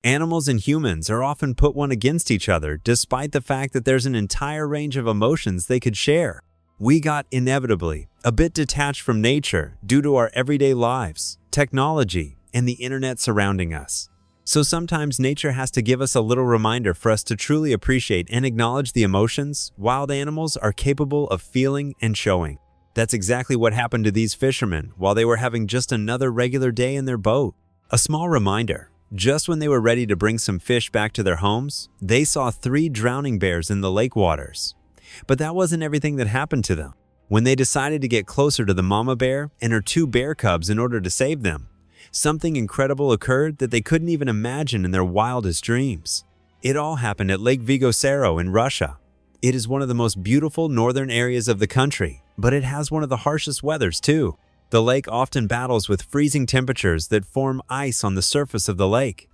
Animals and humans are often put one against each other despite the fact that there's an entire range of emotions they could share. We got inevitably a bit detached from nature due to our everyday lives, technology, and the internet surrounding us. So sometimes nature has to give us a little reminder for us to truly appreciate and acknowledge the emotions wild animals are capable of feeling and showing. That's exactly what happened to these fishermen while they were having just another regular day in their boat. A small reminder, just when they were ready to bring some fish back to their homes, they saw 3 drowning bears in the lake waters. But that wasn't everything that happened to them. When they decided to get closer to the mama bear and her 2 bear cubs in order to save them, something incredible occurred that they couldn't even imagine in their wildest dreams. It all happened at Lake Vigosero in Russia. It is one of the most beautiful northern areas of the country, but it has one of the harshest weathers too. The lake often battles with freezing temperatures that form ice on the surface of the lake.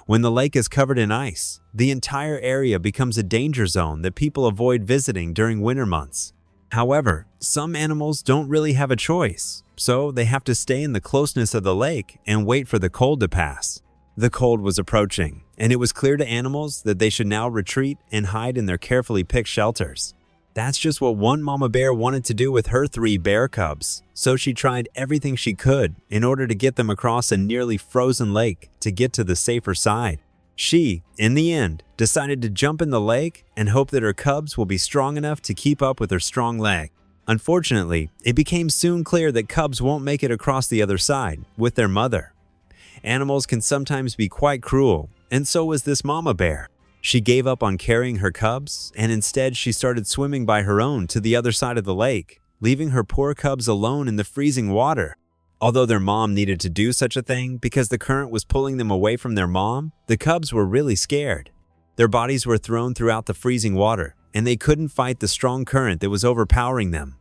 When the lake is covered in ice, the entire area becomes a danger zone that people avoid visiting during winter months. However, some animals don't really have a choice, so they have to stay in the closeness of the lake and wait for the cold to pass. The cold was approaching, and it was clear to animals that they should now retreat and hide in their carefully picked shelters. That's just what one mama bear wanted to do with her 3 bear cubs, so she tried everything she could in order to get them across a nearly frozen lake to get to the safer side. She, in the end, decided to jump in the lake and hope that her cubs will be strong enough to keep up with her strong leg. Unfortunately, it became soon clear that cubs won't make it across the other side with their mother. Animals can sometimes be quite cruel, and so was this mama bear. She gave up on carrying her cubs, and instead she started swimming by her own to the other side of the lake, leaving her poor cubs alone in the freezing water. Although their mom needed to do such a thing because the current was pulling them away from their mom, the cubs were really scared. Their bodies were thrown throughout the freezing water, and they couldn't fight the strong current that was overpowering them.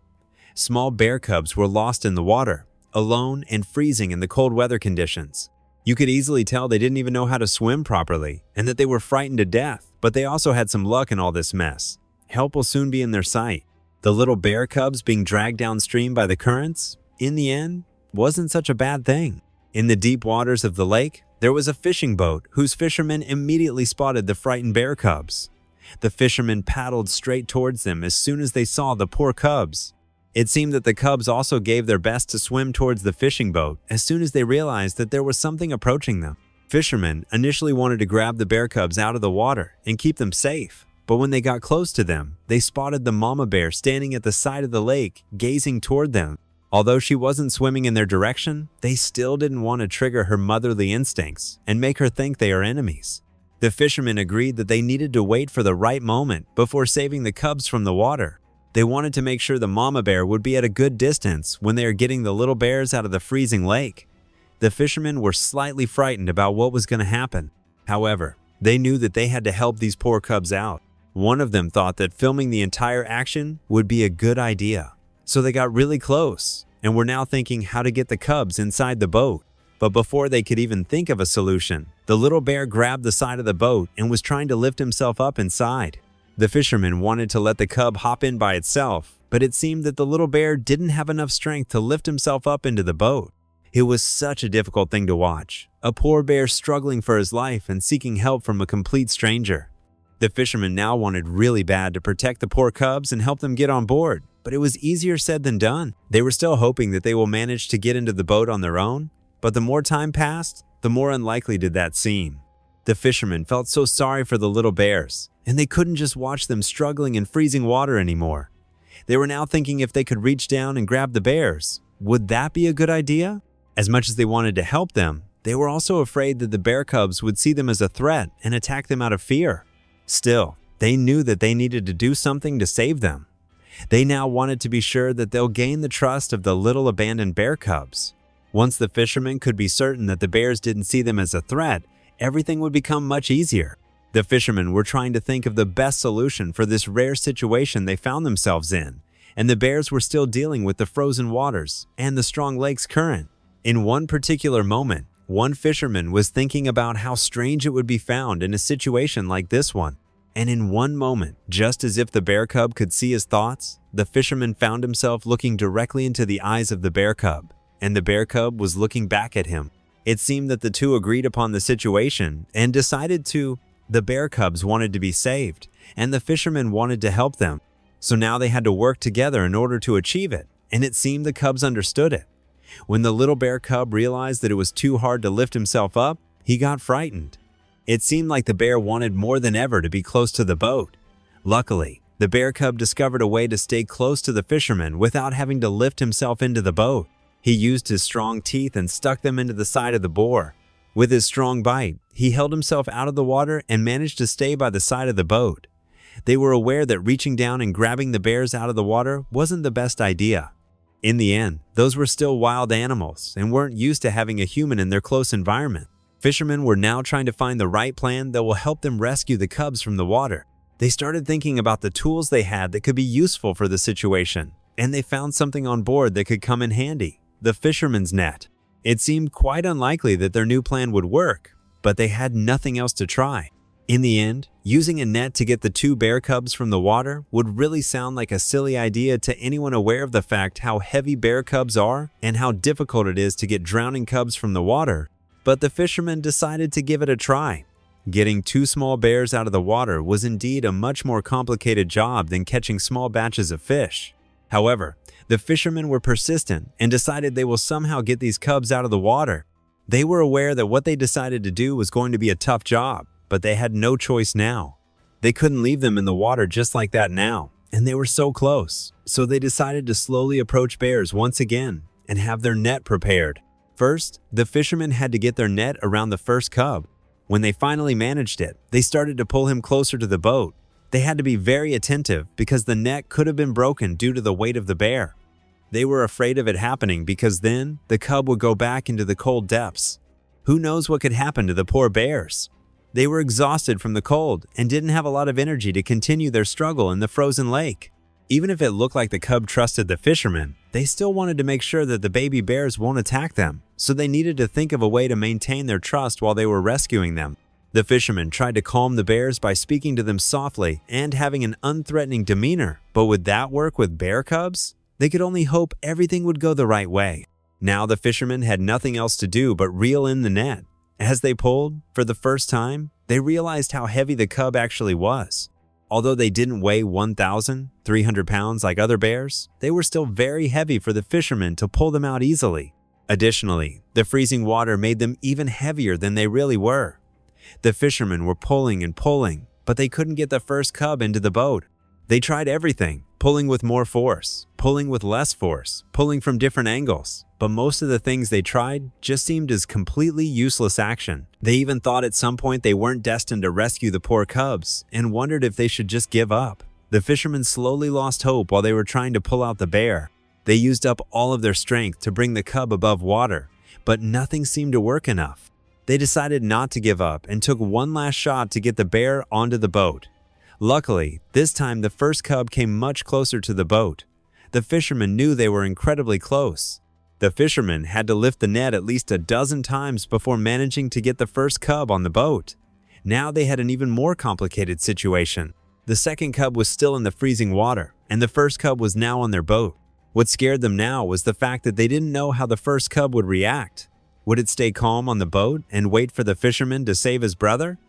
Small bear cubs were lost in the water, alone and freezing in the cold weather conditions. You could easily tell they didn't even know how to swim properly and that they were frightened to death, but they also had some luck in all this mess. Help will soon be in their sight. The little bear cubs being dragged downstream by the currents, in the end, wasn't such a bad thing. In the deep waters of the lake, there was a fishing boat whose fishermen immediately spotted the frightened bear cubs. The fishermen paddled straight towards them as soon as they saw the poor cubs. It seemed that the cubs also gave their best to swim towards the fishing boat as soon as they realized that there was something approaching them. Fishermen initially wanted to grab the bear cubs out of the water and keep them safe, but when they got close to them, they spotted the mama bear standing at the side of the lake, gazing toward them. Although she wasn't swimming in their direction, they still didn't want to trigger her motherly instincts and make her think they are enemies. The fishermen agreed that they needed to wait for the right moment before saving the cubs from the water. They wanted to make sure the mama bear would be at a good distance when they are getting the little bears out of the freezing lake. The fishermen were slightly frightened about what was going to happen. However, they knew that they had to help these poor cubs out. One of them thought that filming the entire action would be a good idea. So they got really close and were now thinking how to get the cubs inside the boat. But before they could even think of a solution, the little bear grabbed the side of the boat and was trying to lift himself up inside. The fisherman wanted to let the cub hop in by itself, but it seemed that the little bear didn't have enough strength to lift himself up into the boat. It was such a difficult thing to watch, a poor bear struggling for his life and seeking help from a complete stranger. The fisherman now wanted really bad to protect the poor cubs and help them get on board, but it was easier said than done. They were still hoping that they will manage to get into the boat on their own, but the more time passed, the more unlikely did that seem. The fishermen felt so sorry for the little bears, and they couldn't just watch them struggling in freezing water anymore. They were now thinking if they could reach down and grab the bears, would that be a good idea? As much as they wanted to help them, they were also afraid that the bear cubs would see them as a threat and attack them out of fear. Still, they knew that they needed to do something to save them. They now wanted to be sure that they'll gain the trust of the little abandoned bear cubs. Once the fishermen could be certain that the bears didn't see them as a threat, everything would become much easier. The fishermen were trying to think of the best solution for this rare situation they found themselves in, and the bears were still dealing with the frozen waters and the strong lake's current. In one particular moment, one fisherman was thinking about how strange it would be found in a situation like this one. And in one moment, just as if the bear cub could see his thoughts, the fisherman found himself looking directly into the eyes of the bear cub, and the bear cub was looking back at him. It seemed that the two agreed upon the situation and decided to. The bear cubs wanted to be saved, and the fishermen wanted to help them. So now they had to work together in order to achieve it, and it seemed the cubs understood it. When the little bear cub realized that it was too hard to lift himself up, he got frightened. It seemed like the bear wanted more than ever to be close to the boat. Luckily, the bear cub discovered a way to stay close to the fisherman without having to lift himself into the boat. He used his strong teeth and stuck them into the side of the boar. With his strong bite, he held himself out of the water and managed to stay by the side of the boat. They were aware that reaching down and grabbing the bears out of the water wasn't the best idea. In the end, those were still wild animals and weren't used to having a human in their close environment. Fishermen were now trying to find the right plan that will help them rescue the cubs from the water. They started thinking about the tools they had that could be useful for the situation, and they found something on board that could come in handy: the fisherman's net. It seemed quite unlikely that their new plan would work, but they had nothing else to try. In the end, using a net to get the two bear cubs from the water would really sound like a silly idea to anyone aware of the fact how heavy bear cubs are and how difficult it is to get drowning cubs from the water, but the fishermen decided to give it a try. Getting two small bears out of the water was indeed a much more complicated job than catching small batches of fish. However, the fishermen were persistent and decided they will somehow get these cubs out of the water. They were aware that what they decided to do was going to be a tough job, but they had no choice now. They couldn't leave them in the water just like that now, and they were so close. So they decided to slowly approach bears once again and have their net prepared. First, the fishermen had to get their net around the first cub. When they finally managed it, they started to pull him closer to the boat. They had to be very attentive because the net could have been broken due to the weight of the bear. They were afraid of it happening because then the cub would go back into the cold depths. Who knows what could happen to the poor bears? They were exhausted from the cold and didn't have a lot of energy to continue their struggle in the frozen lake. Even if it looked like the cub trusted the fishermen, they still wanted to make sure that the baby bears won't attack them, so they needed to think of a way to maintain their trust while they were rescuing them. The fishermen tried to calm the bears by speaking to them softly and having an unthreatening demeanor, but would that work with bear cubs? They could only hope everything would go the right way. Now the fishermen had nothing else to do but reel in the net. As they pulled, for the first time, they realized how heavy the cub actually was. Although they didn't weigh 1,300 pounds like other bears, they were still very heavy for the fishermen to pull them out easily. Additionally, the freezing water made them even heavier than they really were. The fishermen were pulling and pulling, but they couldn't get the first cub into the boat. They tried everything, pulling with more force, pulling with less force, pulling from different angles, but most of the things they tried just seemed as completely useless action. They even thought at some point they weren't destined to rescue the poor cubs and wondered if they should just give up. The fishermen slowly lost hope while they were trying to pull out the bear. They used up all of their strength to bring the cub above water, but nothing seemed to work enough. They decided not to give up and took one last shot to get the bear onto the boat. Luckily, this time the first cub came much closer to the boat. The fishermen knew they were incredibly close. The fishermen had to lift the net at least a dozen times before managing to get the first cub on the boat. Now they had an even more complicated situation. The second cub was still in the freezing water, and the first cub was now on their boat. What scared them now was the fact that they didn't know how the first cub would react. Would it stay calm on the boat and wait for the fisherman to save his brother?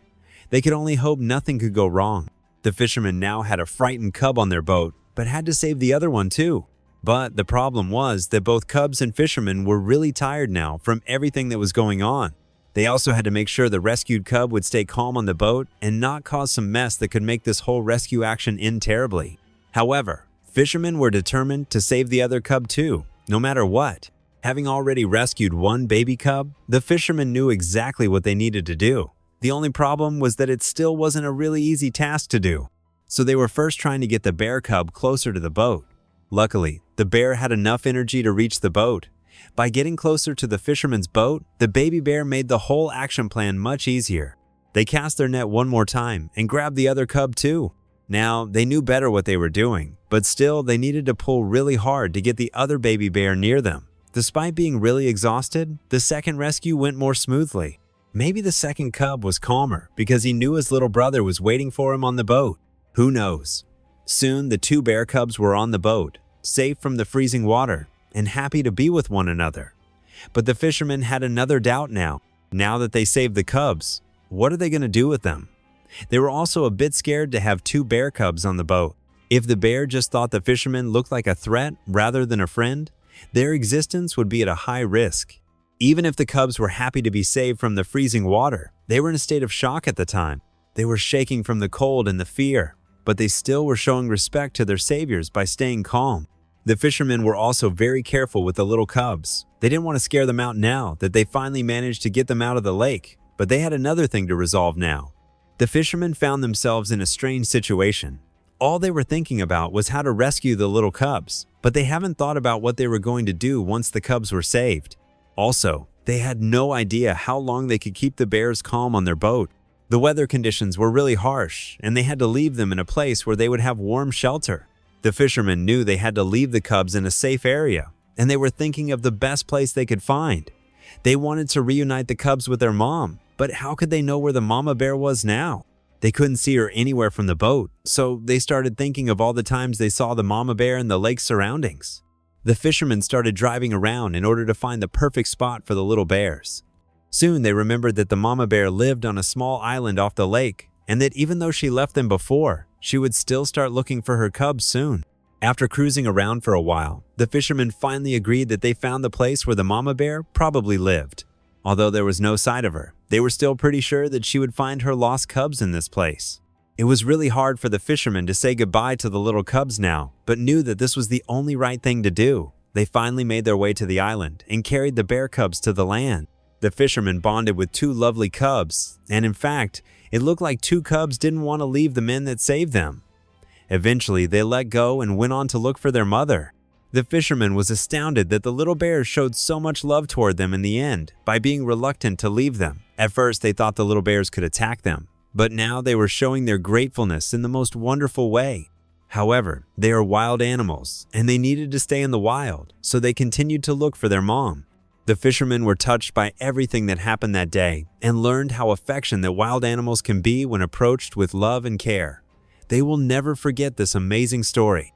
They could only hope nothing could go wrong. The fishermen now had a frightened cub on their boat, but had to save the other one too. But the problem was that both cubs and fishermen were really tired now from everything that was going on. They also had to make sure the rescued cub would stay calm on the boat and not cause some mess that could make this whole rescue action end terribly. However, fishermen were determined to save the other cub too, no matter what. Having already rescued one baby cub, the fishermen knew exactly what they needed to do. The only problem was that it still wasn't a really easy task to do. So they were first trying to get the bear cub closer to the boat. Luckily, the bear had enough energy to reach the boat. By getting closer to the fisherman's boat, the baby bear made the whole action plan much easier. They cast their net one more time and grabbed the other cub too. Now, they knew better what they were doing, but still they needed to pull really hard to get the other baby bear near them. Despite being really exhausted, the second rescue went more smoothly. Maybe the second cub was calmer because he knew his little brother was waiting for him on the boat. Who knows? Soon, the two bear cubs were on the boat, safe from the freezing water and happy to be with one another. But the fishermen had another doubt now. Now that they saved the cubs, what are they going to do with them? They were also a bit scared to have two bear cubs on the boat. If the bear just thought the fishermen looked like a threat rather than a friend, their existence would be at a high risk. Even if the cubs were happy to be saved from the freezing water, they were in a state of shock at the time. They were shaking from the cold and the fear, but they still were showing respect to their saviors by staying calm. The fishermen were also very careful with the little cubs. They didn't want to scare them out now that they finally managed to get them out of the lake, but they had another thing to resolve now. The fishermen found themselves in a strange situation. All they were thinking about was how to rescue the little cubs, but they haven't thought about what they were going to do once the cubs were saved. Also, they had no idea how long they could keep the bears calm on their boat. The weather conditions were really harsh, and they had to leave them in a place where they would have warm shelter. The fishermen knew they had to leave the cubs in a safe area, and they were thinking of the best place they could find. They wanted to reunite the cubs with their mom, but how could they know where the mama bear was now? They couldn't see her anywhere from the boat, so they started thinking of all the times they saw the mama bear in the lake's surroundings. The fishermen started driving around in order to find the perfect spot for the little bears. Soon they remembered that the mama bear lived on a small island off the lake, and that even though she left them before, she would still start looking for her cubs soon. After cruising around for a while, the fishermen finally agreed that they found the place where the mama bear probably lived. Although there was no sight of her, they were still pretty sure that she would find her lost cubs in this place. It was really hard for the fishermen to say goodbye to the little cubs now, but knew that this was the only right thing to do. They finally made their way to the island and carried the bear cubs to the land. The fishermen bonded with two lovely cubs, and in fact, it looked like two cubs didn't want to leave the men that saved them. Eventually, they let go and went on to look for their mother. The fisherman was astounded that the little bears showed so much love toward them in the end by being reluctant to leave them. At first, they thought the little bears could attack them, but now they were showing their gratefulness in the most wonderful way. However, they are wild animals, and they needed to stay in the wild, so they continued to look for their mom. The fishermen were touched by everything that happened that day and learned how affectionate wild animals can be when approached with love and care. They will never forget this amazing story.